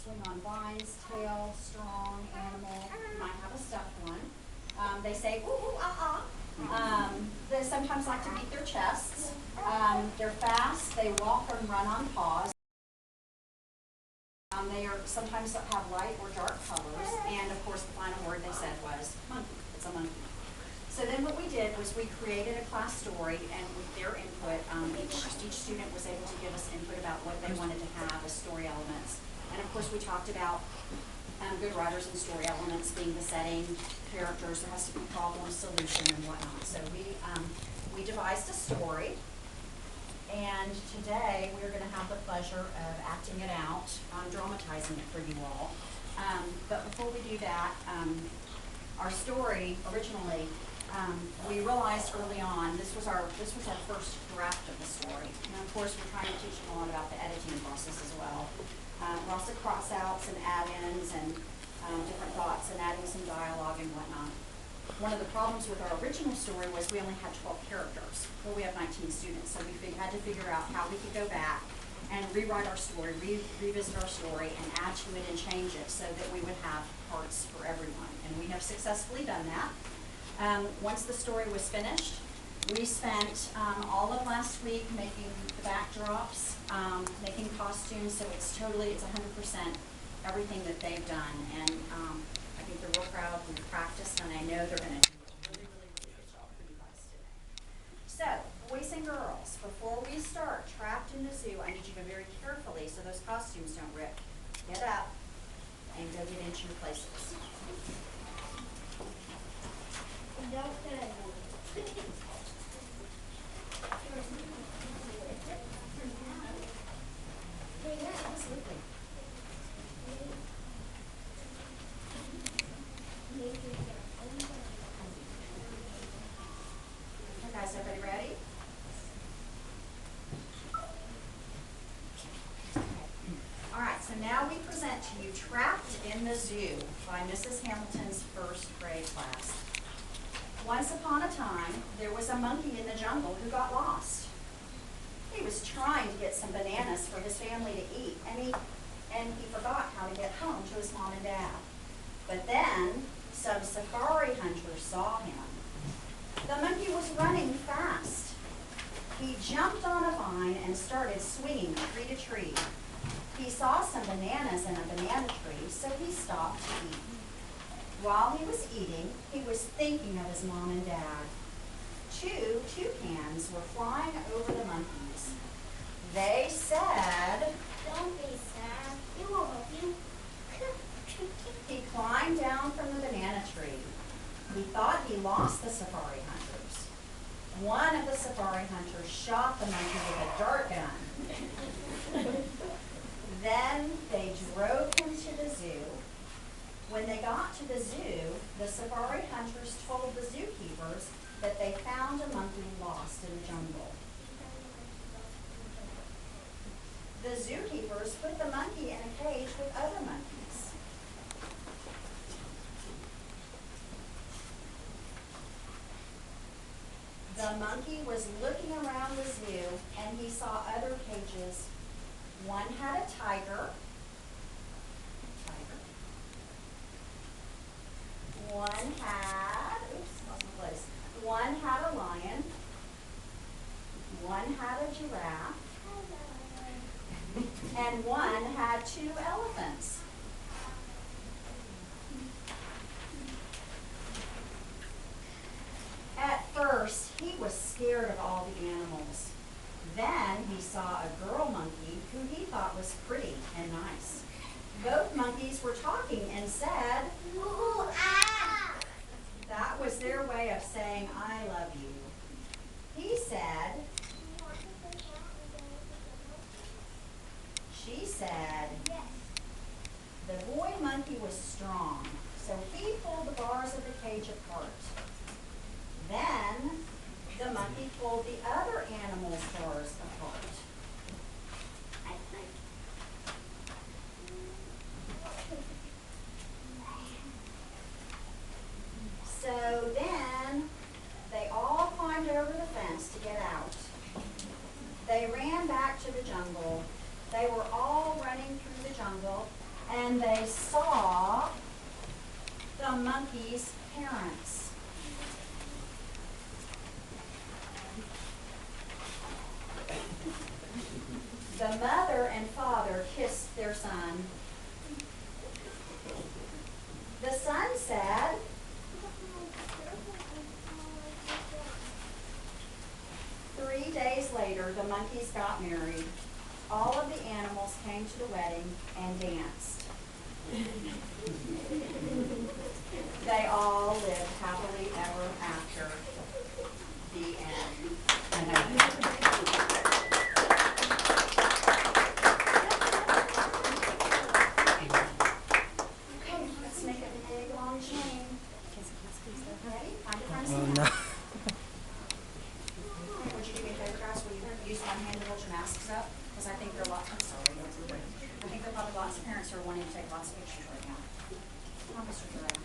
swing on vines, tail, strong animal, might have a stuffed one. They say, ooh, ooh, ah, ah. They sometimes like to beat their chests. They're fast, they walk and run on paws. They are sometimes have light or dark colors, and of course the final word they said was monkey. It's a monkey. So then what we did was we created a class story, and with their input, each student was able to give us input about what they wanted to have as story elements. And of course we talked about good writers and story elements being the setting, characters, there has to be problem, solution, and whatnot. So we devised a story. And today we're going to have the pleasure of acting it out, dramatizing it for you all. But before we do that, our story originally, we realized early on this was our first draft of the story. And of course, we're trying to teach them a lot about the editing process as well. Lots of cross-outs and add-ins and different thoughts and adding some dialogue and whatnot. One of the problems with our original story was we only had 12 characters. Well, we have 19 students, so we had to figure out how we could go back and rewrite our story, revisit our story, and add to it and change it so that we would have parts for everyone. And we have successfully done that. Once the story was finished, we spent all of last week making the backdrops, making costumes, so it's 100% everything that they've done. And I think they're real proud. We've practiced, and I know they're going to do a really, really, really good job for you guys today. So, boys and girls, before we start Trapped in the Zoo, I need you to very carefully, so those costumes don't rip, get up and go get into your places. Absolutely. Okay, guys, everybody ready? All right, so now we present to you Trapped in the Zoo by Mrs. Hamilton's first grade class. Once upon a time, there was a monkey in the jungle who got lost. He was trying to get some bananas for his family to eat, and he forgot how to get home to his mom and dad. But then, some safari hunters saw him. The monkey was running fast. He jumped on a vine and started swinging tree to tree. He saw some bananas in a banana tree, so he stopped to eat. While he was eating, he was thinking of his mom and dad. Two toucans were flying over the monkeys. They said, "Don't be sad. It will help you." He climbed down from the banana tree. He thought he lost the safari hunters. One of the safari hunters shot the monkey with a dart gun. Then they drove him to the zoo. When they got to the zoo, the safari hunters told the zookeepers that they found a monkey lost in the jungle. The zookeepers put the monkey in a cage with other monkeys. The monkey was looking around the zoo, and he saw other cages. One had a tiger. One had, lost my place. One had a lion. One had a giraffe. And one had 2 elephants. At first, he was scared of all the animals. Then he saw a girl monkey who he thought was pretty and nice. Both monkeys were talking and said, "Ooh, ah!" That was their way of saying, "I love you." He said, she said, "Yes." the boy monkey was strong, so he pulled the bars of the cage apart. Then the monkey pulled the other animal's bars apart. So then they all climbed over the fence to get out. They ran back to the jungle. They were all running through the jungle, and they saw the monkey's parents. The mother and father kissed their son. The son said, "3 days later, the monkeys got married. All of the animals came to the wedding and danced. They all lived happily ever after." The end. Let's make a big long chain. Ready? Find your friends in no. half. Would you do me a favor, guys? Will you use one hand to hold your masks up? Because I think there are lots of, I think there are probably lots of parents who are wanting to take lots of pictures right now. Come on, Mr. Thoreau.